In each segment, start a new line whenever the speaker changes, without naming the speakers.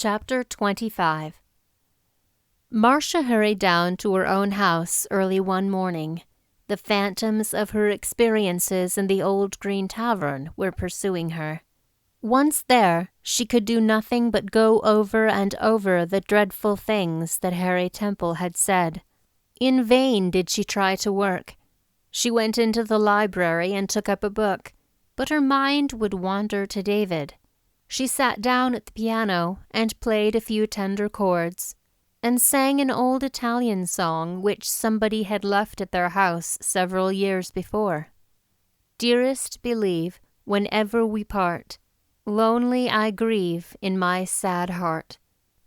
Chapter 25. Marcia hurried down to her own house early one morning. The phantoms of her experiences in the old Green Tavern were pursuing her. Once there, she could do nothing but go over and over the dreadful things that Harry Temple had said. In vain did she try to work. She went into the library and took up a book, but her mind would wander to David. She sat down at the piano and played a few tender chords, and sang an old Italian song which somebody had left at their house several years before. Dearest, believe, whenever we part, lonely I grieve in my sad heart.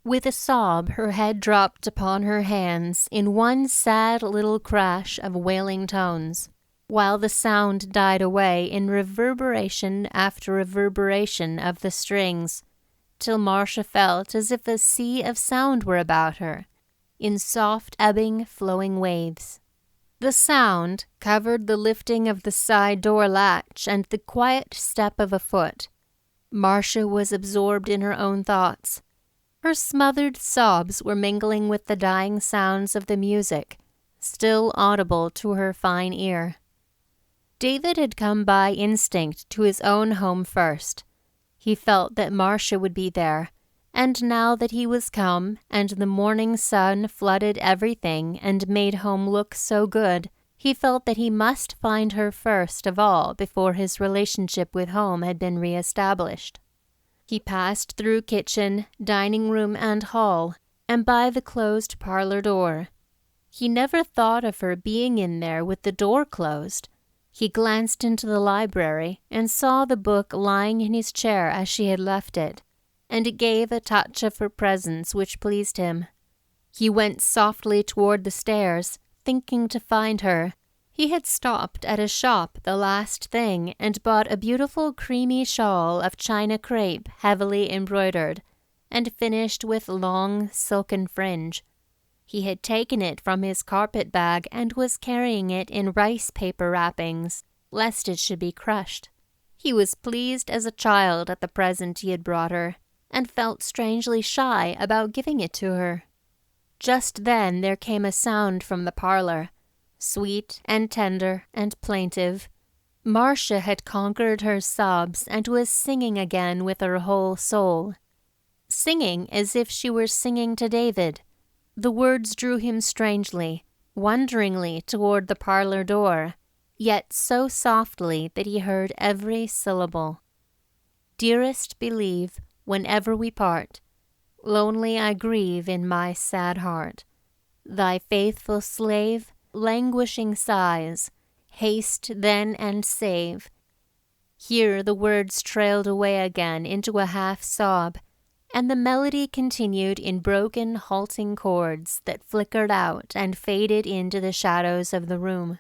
With a sob, her head dropped upon her hands in one sad little crash of wailing tones, while the sound died away in reverberation after reverberation of the strings, till Marcia felt as if a sea of sound were about her, in soft ebbing, flowing waves. The sound covered the lifting of the side door latch and the quiet step of a foot. Marcia was absorbed in her own thoughts. Her smothered sobs were mingling with the dying sounds of the music, still audible to her fine ear. David had come by instinct to his own home first. He felt that Marcia would be there, and now that he was come, and the morning sun flooded everything and made home look so good, he felt that he must find her first of all before his relationship with home had been re-established. He passed through kitchen, dining room, and hall, and by the closed parlor door. He never thought of her being in there with the door closed. He glanced into the library and saw the book lying in his chair as she had left it, and it gave a touch of her presence which pleased him. He went softly toward the stairs, thinking to find her. He had stopped at a shop the last thing and bought a beautiful creamy shawl of China crepe heavily embroidered, and finished with long silken fringe. He had taken it from his carpet bag and was carrying it in rice paper wrappings, lest it should be crushed. He was pleased as a child at the present he had brought her, and felt strangely shy about giving it to her. Just then there came a sound from the parlor, sweet and tender and plaintive. Marcia had conquered her sobs and was singing again with her whole soul. Singing as if she were singing to David. The words drew him strangely, wonderingly toward the parlor door, yet so softly that he heard every syllable. Dearest, believe, whenever we part, lonely I grieve in my sad heart. Thy faithful slave, languishing sighs, haste then and save. Here the words trailed away again into a half-sob, and the melody continued in broken, halting chords that flickered out and faded into the shadows of the room.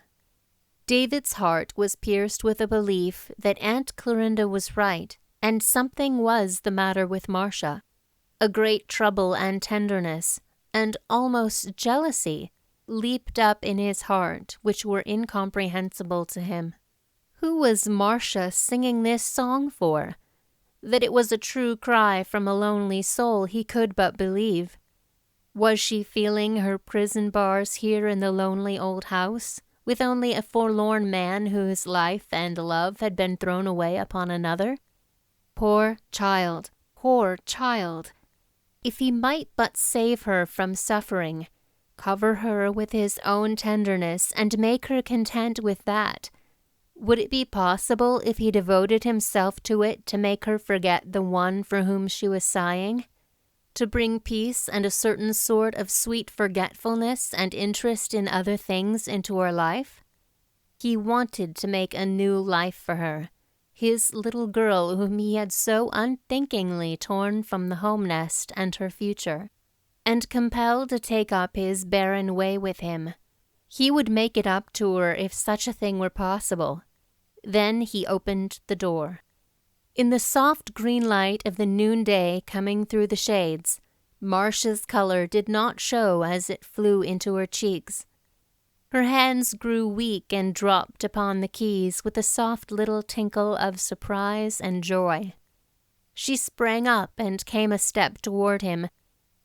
David's heart was pierced with a belief that Aunt Clorinda was right, and something was the matter with Marcia. A great trouble and tenderness, and almost jealousy, leaped up in his heart, which were incomprehensible to him. Who was Marcia singing this song for? That it was a true cry from a lonely soul he could but believe. Was she feeling her prison bars here in the lonely old house, with only a forlorn man whose life and love had been thrown away upon another? Poor child, poor child! If he might but save her from suffering, cover her with his own tenderness and make her content with that, would it be possible if he devoted himself to it to make her forget the one for whom she was sighing? To bring peace and a certain sort of sweet forgetfulness and interest in other things into her life? He wanted to make a new life for her, his little girl whom he had so unthinkingly torn from the home nest and her future, and compelled to take up his barren way with him. He would make it up to her if such a thing were possible. Then he opened the door. In the soft green light of the noonday coming through the shades, Marcia's color did not show as it flew into her cheeks. Her hands grew weak and dropped upon the keys with a soft little tinkle of surprise and joy. She sprang up and came a step toward him,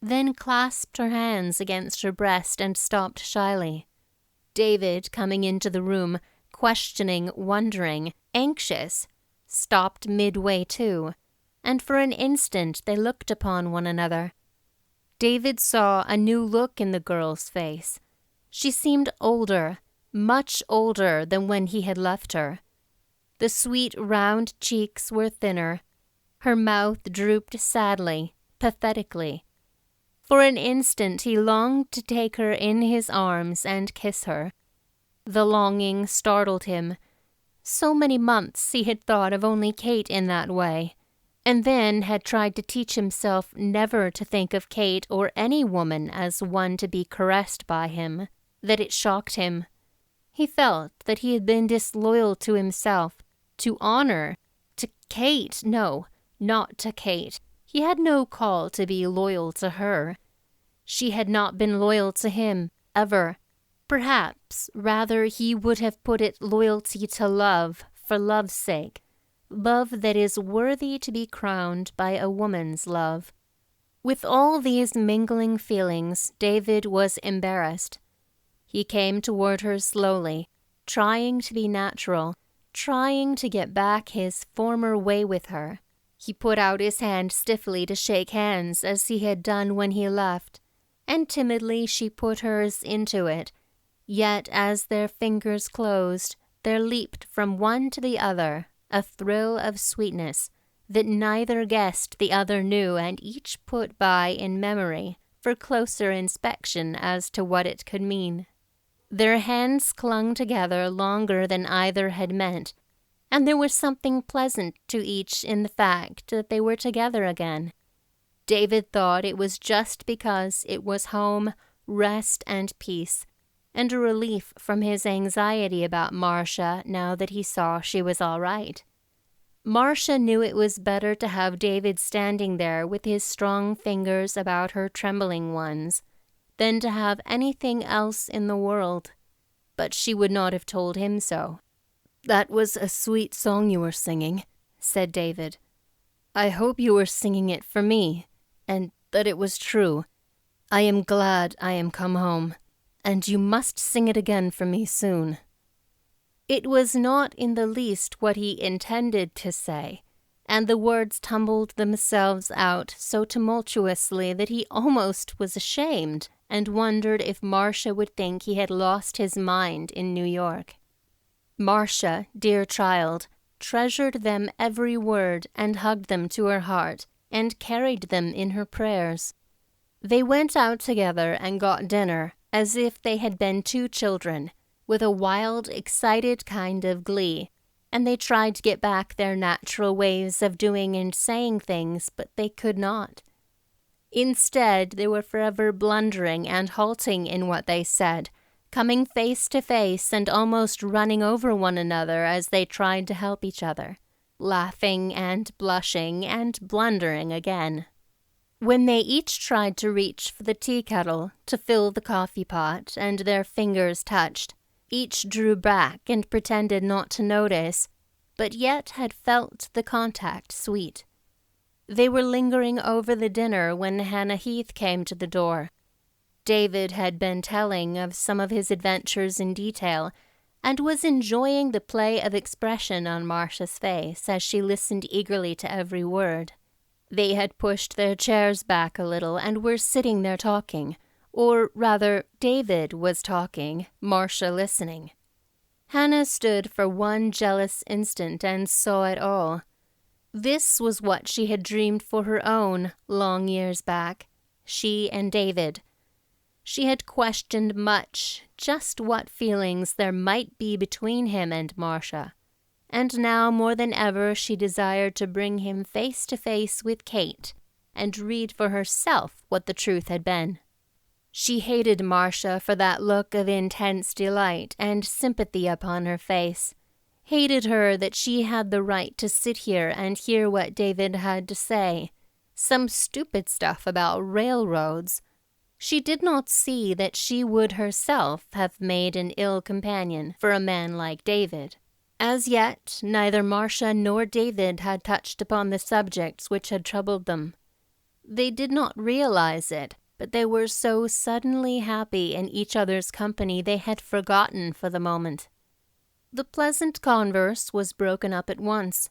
then clasped her hands against her breast and stopped shyly. David, coming into the room, questioning, wondering, anxious, stopped midway too, and for an instant they looked upon one another. David saw a new look in the girl's face. She seemed older, much older than when he had left her. The sweet round cheeks were thinner. Her mouth drooped sadly, pathetically. For an instant he longed to take her in his arms and kiss her. The longing startled him. So many months he had thought of only Kate in that way, and then had tried to teach himself never to think of Kate or any woman as one to be caressed by him, that it shocked him. He felt that he had been disloyal to himself, to honor, to Kate. No, not to Kate. He had no call to be loyal to her. She had not been loyal to him, ever. Perhaps, rather, he would have put it loyalty to love, for love's sake. Love that is worthy to be crowned by a woman's love. With all these mingling feelings, David was embarrassed. He came toward her slowly, trying to be natural, trying to get back his former way with her. He put out his hand stiffly to shake hands as he had done when he left, and timidly she put hers into it. Yet as their fingers closed, there leaped from one to the other a thrill of sweetness that neither guessed the other knew, and each put by in memory for closer inspection as to what it could mean. Their hands clung together longer than either had meant, and there was something pleasant to each in the fact that they were together again. David thought it was just because it was home, rest, and peace, and a relief from his anxiety about Marcia now that he saw she was all right. Marcia knew it was better to have David standing there with his strong fingers about her trembling ones than to have anything else in the world, but she would not have told him so. "That was a sweet song you were singing," said David. "I hope you were singing it for me, and that it was true. I am glad I am come home, and you must sing it again for me soon." It was not in the least what he intended to say, and the words tumbled themselves out so tumultuously that he almost was ashamed and wondered if Marcia would think he had lost his mind in New York. Marcia, dear child, treasured them every word and hugged them to her heart and carried them in her prayers. They went out together and got dinner as if they had been two children, with a wild, excited kind of glee, and they tried to get back their natural ways of doing and saying things, but they could not. Instead, they were forever blundering and halting in what they said, coming face to face and almost running over one another as they tried to help each other, laughing and blushing and blundering again. When they each tried to reach for the tea kettle to fill the coffee pot and their fingers touched, each drew back and pretended not to notice, but yet had felt the contact sweet. They were lingering over the dinner when Hannah Heath came to the door. David had been telling of some of his adventures in detail, and was enjoying the play of expression on Marcia's face as she listened eagerly to every word. They had pushed their chairs back a little and were sitting there talking, or rather, David was talking, Marcia listening. Hannah stood for one jealous instant and saw it all. This was what she had dreamed for her own long years back, she and David. She had questioned much just what feelings there might be between him and Marcia, and now more than ever she desired to bring him face to face with Kate and read for herself what the truth had been. She hated Marcia for that look of intense delight and sympathy upon her face, hated her that she had the right to sit here and hear what David had to say, some stupid stuff about railroads. She did not see that she would herself have made an ill companion for a man like David. As yet, neither Marcia nor David had touched upon the subjects which had troubled them. They did not realize it, but they were so suddenly happy in each other's company they had forgotten for the moment. The pleasant converse was broken up at once.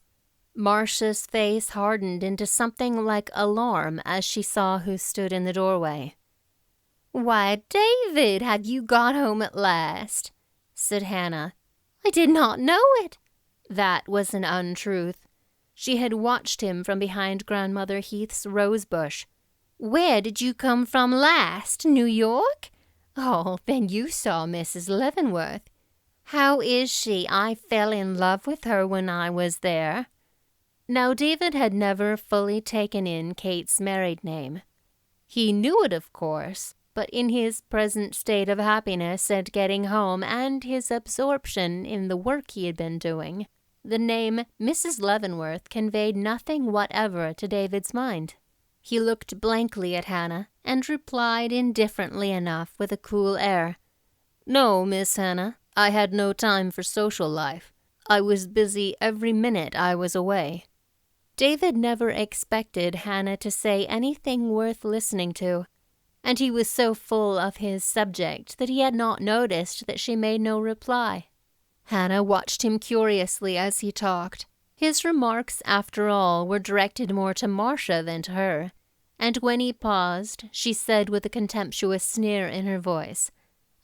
Marcia's face hardened into something like alarm as she saw who stood in the doorway. "Why, David, have you got home at last?" said Hannah. "I did not know it." That was an untruth. She had watched him from behind Grandmother Heath's rose bush. "Where did you come from last? New York? Oh, then you saw Mrs. Leavenworth. How is she? I fell in love with her when I was there." Now, David had never fully taken in Kate's married name. He knew it, of course, but in his present state of happiness at getting home and his absorption in the work he had been doing, the name Mrs. Leavenworth conveyed nothing whatever to David's mind. He looked blankly at Hannah and replied indifferently enough with a cool air. "No, Miss Hannah, I had no time for social life. I was busy every minute I was away." David never expected Hannah to say anything worth listening to, and he was so full of his subject that he had not noticed that she made no reply. Hannah watched him curiously as he talked. His remarks, after all, were directed more to Marcia than to her, and when he paused, she said with a contemptuous sneer in her voice,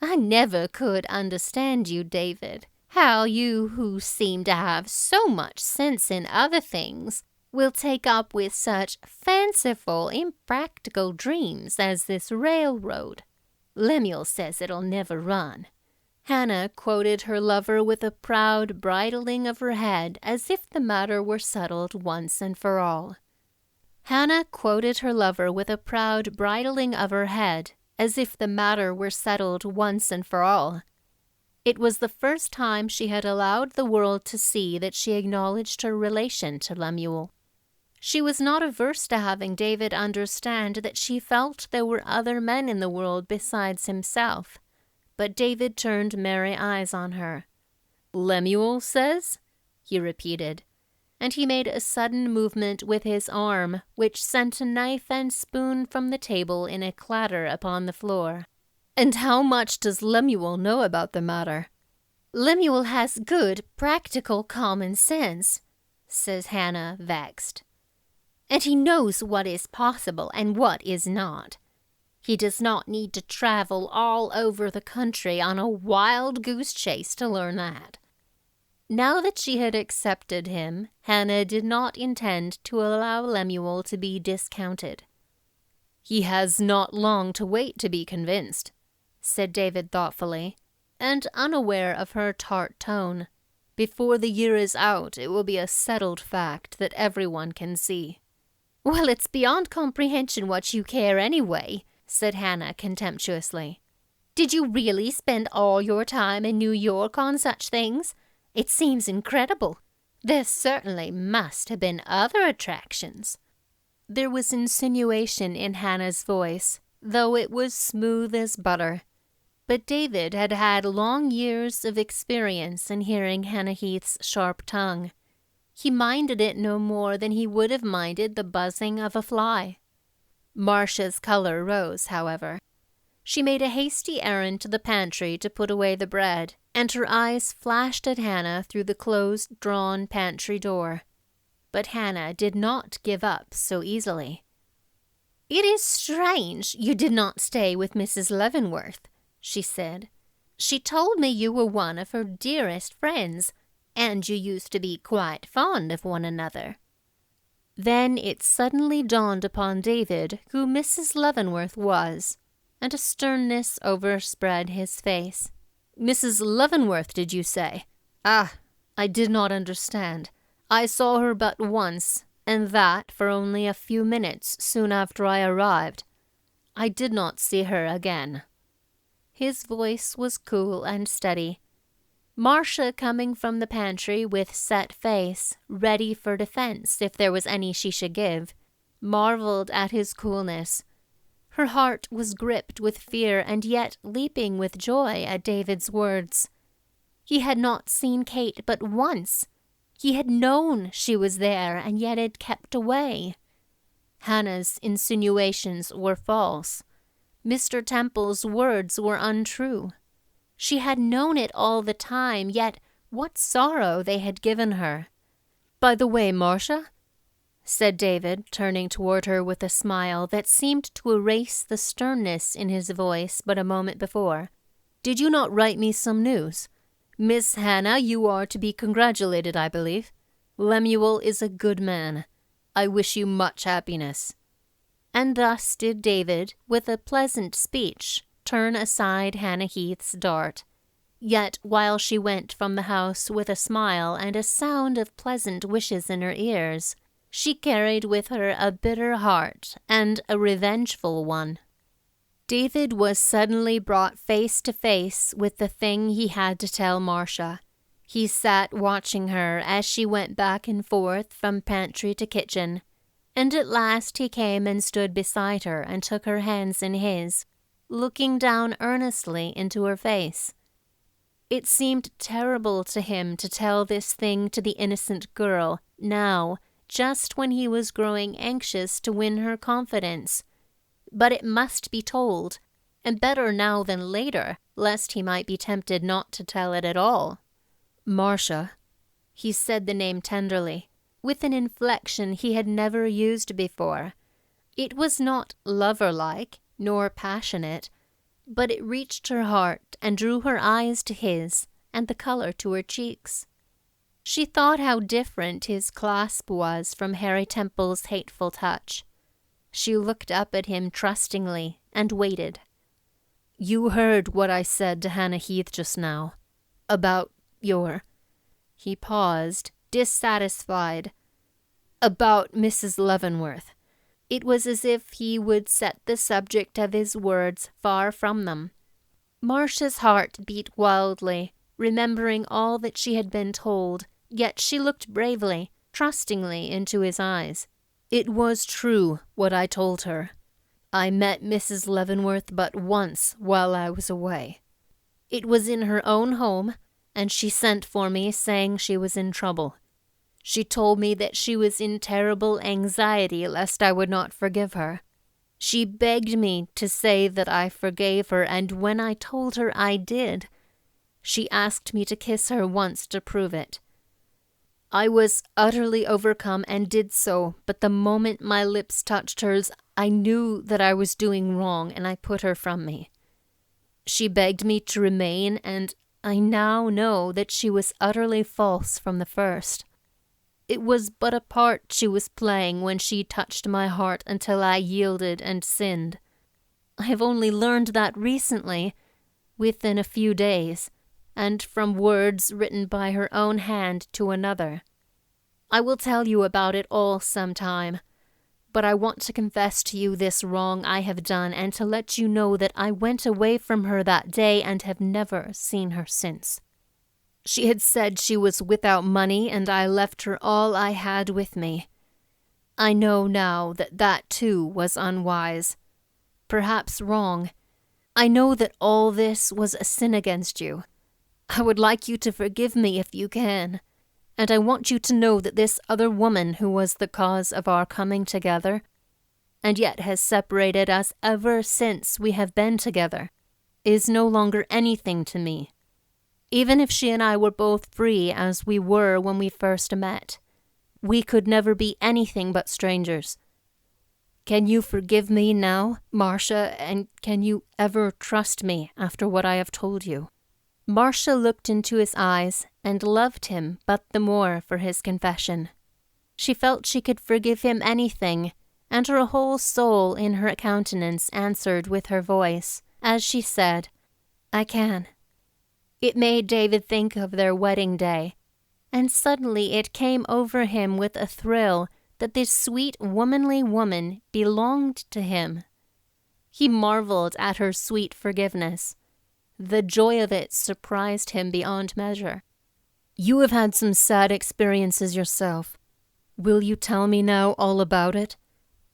"I never could understand you, David. How you, who seem to have so much sense in other things, will take up with such fanciful, impractical dreams as this railroad. Lemuel says it'll never run." Hannah quoted her lover with a proud bridling of her head as if the matter were settled once and for all. Hannah quoted her lover with a proud bridling of her head as if the matter were settled once and for all. It was the first time she had allowed the world to see that she acknowledged her relation to Lemuel. She was not averse to having David understand that she felt there were other men in the world besides himself, but David turned merry eyes on her. "Lemuel says?" he repeated, and he made a sudden movement with his arm, which sent a knife and spoon from the table in a clatter upon the floor. "And how much does Lemuel know about the matter?" "Lemuel has good, practical common sense," says Hannah, vexed. "And he knows what is possible and what is not. He does not need to travel all over the country on a wild goose chase to learn that." Now that she had accepted him, Hannah did not intend to allow Lemuel to be discounted. "He has not long to wait to be convinced," said David thoughtfully, and unaware of her tart tone. "Before the year is out, it will be a settled fact that everyone can see." "Well, it's beyond comprehension what you care anyway," said Hannah contemptuously. "Did you really spend all your time in New York on such things? It seems incredible. There certainly must have been other attractions." There was insinuation in Hannah's voice, though it was smooth as butter. But David had had long years of experience in hearing Hannah Heath's sharp tongue. He minded it no more than he would have minded the buzzing of a fly. Marcia's color rose, however. She made a hasty errand to the pantry to put away the bread, and her eyes flashed at Hannah through the closed-drawn pantry door. But Hannah did not give up so easily. "It is strange you did not stay with Mrs. Leavenworth," she said. "She told me you were one of her dearest friends, and you used to be quite fond of one another." Then it suddenly dawned upon David who Mrs. Leavenworth was, and a sternness overspread his face. "Mrs. Leavenworth, did you say? Ah, I did not understand. I saw her but once, and that for only a few minutes soon after I arrived. I did not see her again." His voice was cool and steady. Marcia, coming from the pantry with set face, ready for defense if there was any she should give, marveled at his coolness. Her heart was gripped with fear and yet leaping with joy at David's words. He had not seen Kate but once. He had known she was there and yet had kept away. Hannah's insinuations were false. Mr. Temple's words were untrue. She had known it all the time, yet what sorrow they had given her. "By the way, Marcia," said David, turning toward her with a smile that seemed to erase the sternness in his voice but a moment before, "did you not write me some news? Miss Hannah, you are to be congratulated, I believe. Lemuel is a good man. I wish you much happiness." And thus did David, with a pleasant speech, turn aside Hannah Heath's dart. Yet while she went from the house with a smile and a sound of pleasant wishes in her ears, she carried with her a bitter heart and a revengeful one. David was suddenly brought face to face with the thing he had to tell Marcia. He sat watching her as she went back and forth from pantry to kitchen, and at last he came and stood beside her and took her hands in his, looking down earnestly into her face. It seemed terrible to him to tell this thing to the innocent girl, now, just when he was growing anxious to win her confidence. But it must be told, and better now than later, lest he might be tempted not to tell it at all. "Marcia," he said the name tenderly, with an inflection he had never used before. It was not lover-like, nor passionate, but it reached her heart and drew her eyes to his, and the color to her cheeks. She thought how different his clasp was from Harry Temple's hateful touch. She looked up at him trustingly and waited. "You heard what I said to Hannah Heath just now, about your—" He paused, dissatisfied. "About Mrs. Leavenworth." It was as if he would set the subject of his words far from them. Marcia's heart beat wildly, remembering all that she had been told, yet she looked bravely, trustingly into his eyes. "It was true what I told her. I met Mrs. Leavenworth but once while I was away. It was in her own home, and she sent for me saying she was in trouble. She told me that she was in terrible anxiety lest I would not forgive her. She begged me to say that I forgave her, and when I told her I did, she asked me to kiss her once to prove it. I was utterly overcome and did so, but the moment my lips touched hers, I knew that I was doing wrong, and I put her from me. She begged me to remain, and I now know that she was utterly false from the first. It was but a part she was playing when she touched my heart until I yielded and sinned. I have only learned that recently, within a few days, and from words written by her own hand to another. I will tell you about it all sometime, but I want to confess to you this wrong I have done and to let you know that I went away from her that day and have never seen her since. She had said she was without money, and I left her all I had with me. I know now that that too was unwise, perhaps wrong. I know that all this was a sin against you. I would like you to forgive me if you can, and I want you to know that this other woman who was the cause of our coming together, and yet has separated us ever since we have been together, is no longer anything to me. Even if she and I were both free as we were when we first met, we could never be anything but strangers. Can you forgive me now, Marcia, and can you ever trust me after what I have told you?" Marcia looked into his eyes and loved him but the more for his confession. She felt she could forgive him anything, and her whole soul in her countenance answered with her voice, as she said, "I can." It made David think of their wedding day, and suddenly it came over him with a thrill that this sweet womanly woman belonged to him. He marveled at her sweet forgiveness. The joy of it surprised him beyond measure. "You have had some sad experiences yourself. Will you tell me now all about it?"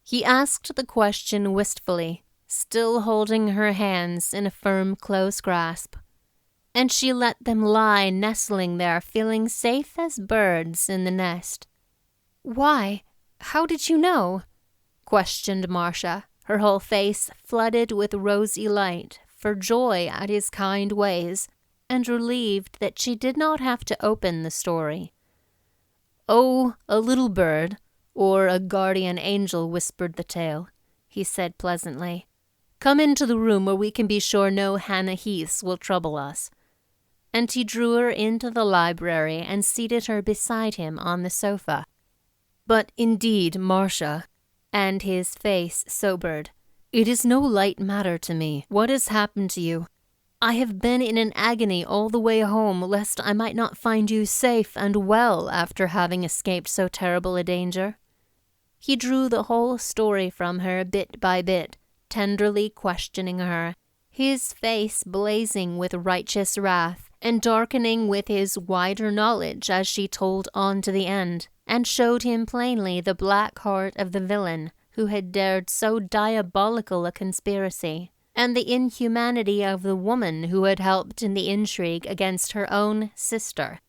He asked the question wistfully, still holding her hands in a firm, close grasp. and she let them lie nestling there, feeling safe as birds in the nest. "Why? How did you know?" questioned Marcia, her whole face flooded with rosy light for joy at his kind ways, and relieved that she did not have to open the story. "Oh, a little bird, or a guardian angel whispered the tale," he said pleasantly. "Come into the room where we can be sure no Hannah Heaths will trouble us." And he drew her into the library and seated her beside him on the sofa. "But indeed, Marcia," and his face sobered, "it is no light matter to me. What has happened to you? I have been in an agony all the way home, lest I might not find you safe and well after having escaped so terrible a danger." He drew the whole story from her bit by bit, tenderly questioning her, his face blazing with righteous wrath, and darkening with his wider knowledge as she told on to the end, and showed him plainly the black heart of the villain who had dared so diabolical a conspiracy, and the inhumanity of the woman who had helped in the intrigue against her own sister,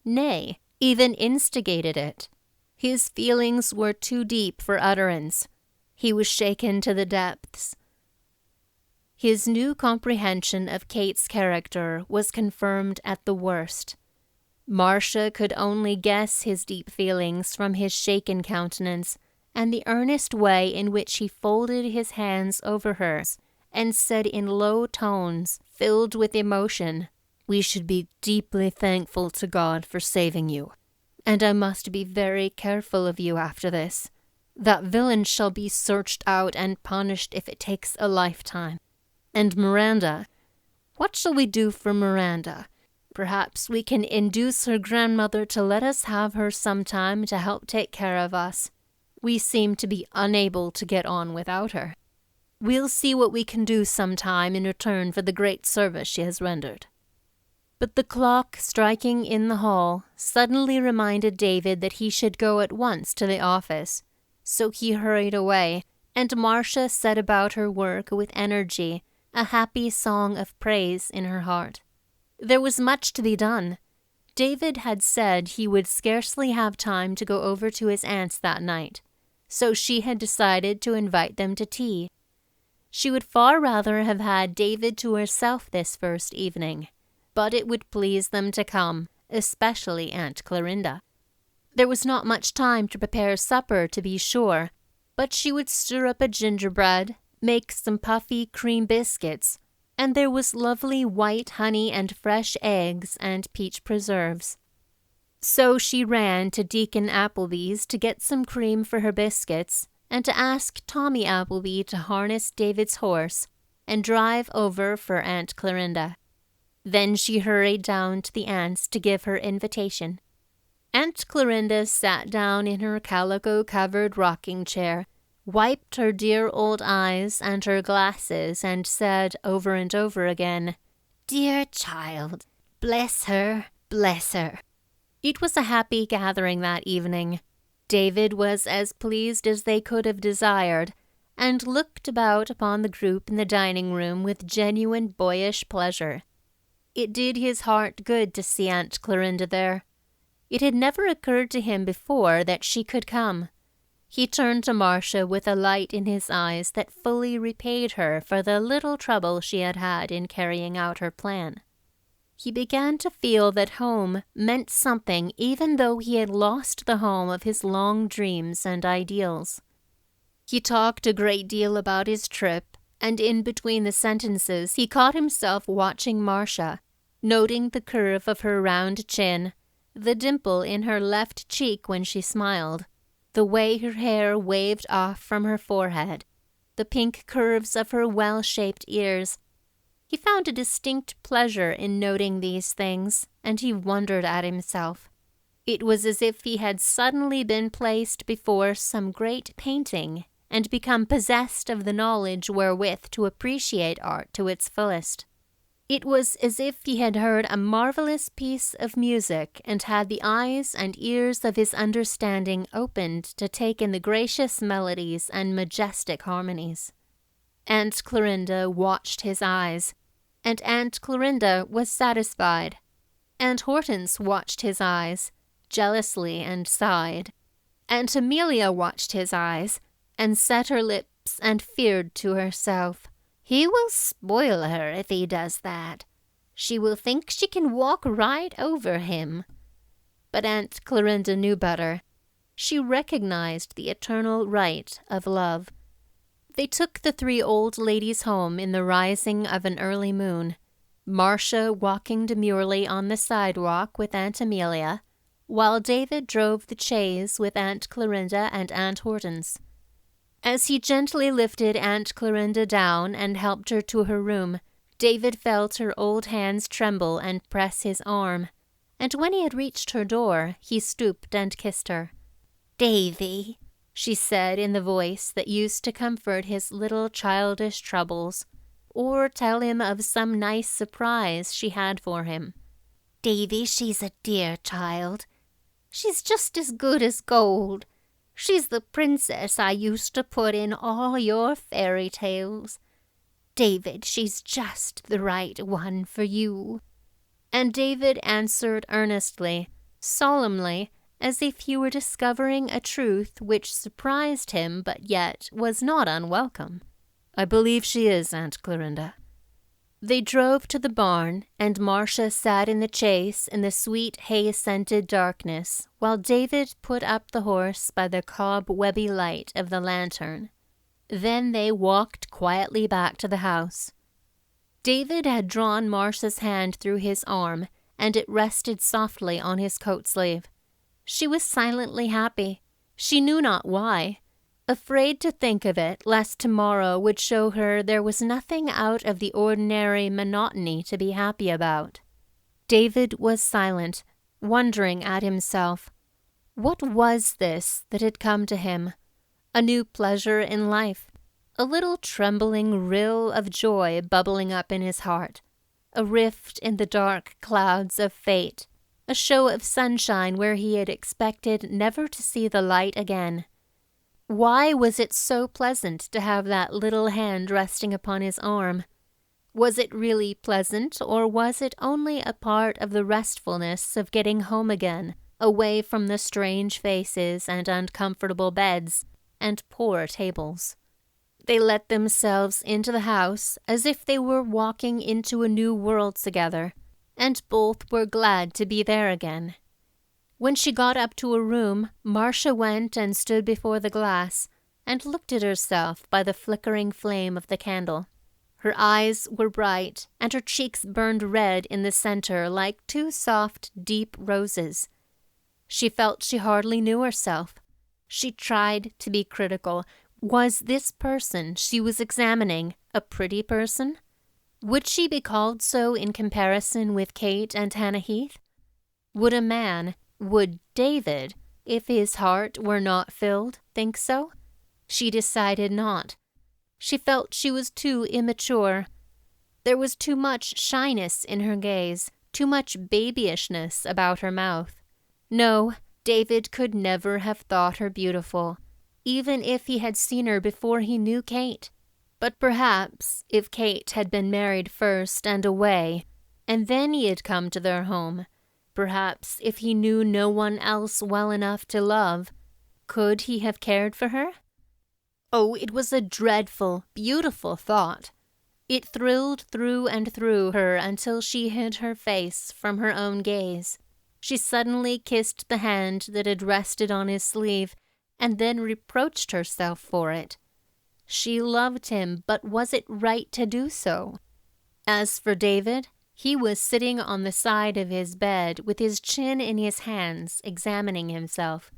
nay, even instigated it. His feelings were too deep for utterance. He was shaken to the depths. His new comprehension of Kate's character was confirmed at the worst. Marcia could only guess his deep feelings from his shaken countenance and the earnest way in which he folded his hands over hers and said in low tones, filled with emotion, "We should be deeply thankful to God for saving you, and I must be very careful of you after this. That villain shall be searched out and punished if it takes a lifetime. And Miranda, what shall we do for Miranda? Perhaps we can induce her grandmother to let us have her some time to help take care of us. We seem to be unable to get on without her. We'll see what we can do sometime in return for the great service she has rendered." But the clock striking in the hall suddenly reminded David that he should go at once to the office, so he hurried away, and Marcia set about her work with energy, a happy song of praise in her heart. There was much to be done. David had said he would scarcely have time to go over to his aunt's that night, so she had decided to invite them to tea. She would far rather have had David to herself this first evening, but it would please them to come, especially Aunt Clorinda. There was not much time to prepare supper, to be sure, but she would stir up a gingerbread, make some puffy cream biscuits, and there was lovely white honey and fresh eggs and peach preserves. So she ran to Deacon Appleby's to get some cream for her biscuits, and to ask Tommy Appleby to harness David's horse and drive over for Aunt Clorinda. Then she hurried down to the aunt's to give her invitation. Aunt Clorinda sat down in her calico-covered rocking chair, wiped her dear old eyes and her glasses, and said over and over again, "Dear child, bless her, bless her." It was a happy gathering that evening. David was as pleased as they could have desired, and looked about upon the group in the dining room with genuine boyish pleasure. It did his heart good to see Aunt Clorinda there. It had never occurred to him before that she could come. He turned to Marcia with a light in his eyes that fully repaid her for the little trouble she had had in carrying out her plan. He began to feel that home meant something even though he had lost the home of his long dreams and ideals. He talked a great deal about his trip, and in between the sentences he caught himself watching Marcia, noting the curve of her round chin, the dimple in her left cheek when she smiled, the way her hair waved off from her forehead, the pink curves of her well-shaped ears. He found a distinct pleasure in noting these things, and he wondered at himself. It was as if he had suddenly been placed before some great painting and become possessed of the knowledge wherewith to appreciate art to its fullest. It was as if he had heard a marvelous piece of music and had the eyes and ears of his understanding opened to take in the gracious melodies and majestic harmonies. Aunt Clorinda watched his eyes, and Aunt Clorinda was satisfied. Aunt Hortense watched his eyes, jealously, and sighed. Aunt Amelia watched his eyes, and set her lips and feared to herself, "He will spoil her if he does that. She will think she can walk right over him." But Aunt Clorinda knew better. She recognized the eternal right of love. They took the 3 old ladies home in the rising of an early moon, Marcia walking demurely on the sidewalk with Aunt Amelia, while David drove the chaise with Aunt Clorinda and Aunt Hortense. As he gently lifted Aunt Clorinda down and helped her to her room, David felt her old hands tremble and press his arm, and when he had reached her door, he stooped and kissed her. "Davy," she said in the voice that used to comfort his little childish troubles, or tell him of some nice surprise she had for him. "Davy, she's a dear child. She's just as good as gold. She's the princess I used to put in all your fairy tales. David, she's just the right one for you." And David answered earnestly, solemnly, as if he were discovering a truth which surprised him but yet was not unwelcome. "I believe she is, Aunt Clorinda." They drove to the barn, and Marcia sat in the chaise in the sweet hay-scented darkness, while David put up the horse by the cobwebby light of the lantern. Then they walked quietly back to the house. David had drawn Marcia's hand through his arm, and it rested softly on his coat sleeve. She was silently happy. She knew not why, afraid to think of it, lest tomorrow would show her there was nothing out of the ordinary monotony to be happy about. David was silent, wondering at himself. What was this that had come to him? A new pleasure in life, a little trembling rill of joy bubbling up in his heart, a rift in the dark clouds of fate, a show of sunshine where he had expected never to see the light again. Why was it so pleasant to have that little hand resting upon his arm? Was it really pleasant, or was it only a part of the restfulness of getting home again, away from the strange faces and uncomfortable beds and poor tables? They let themselves into the house as if they were walking into a new world together, and both were glad to be there again. When she got up to her room, Marcia went and stood before the glass and looked at herself by the flickering flame of the candle. Her eyes were bright, and her cheeks burned red in the center like 2 soft, deep roses. She felt she hardly knew herself. She tried to be critical. Was this person she was examining a pretty person? Would she be called so in comparison with Kate and Hannah Heath? Would David, if his heart were not filled, think so? She decided not. She felt she was too immature. There was too much shyness in her gaze, too much babyishness about her mouth. No, David could never have thought her beautiful, even if he had seen her before he knew Kate. But perhaps, if Kate had been married first and away, and then he had come to their home, perhaps if he knew no one else well enough to love, could he have cared for her? Oh, it was a dreadful, beautiful thought. It thrilled through and through her until she hid her face from her own gaze. She suddenly kissed the hand that had rested on his sleeve, and then reproached herself for it. She loved him, but was it right to do so? As for David, he was sitting on the side of his bed with his chin in his hands, examining himself.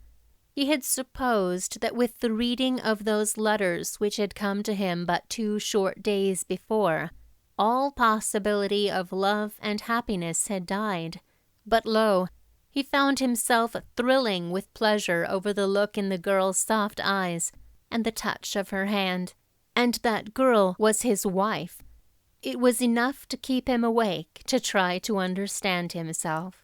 He had supposed that with the reading of those letters which had come to him but 2 short days before, all possibility of love and happiness had died. But lo, he found himself thrilling with pleasure over the look in the girl's soft eyes and the touch of her hand. And that girl was his wife. It was enough to keep him awake to try to understand himself.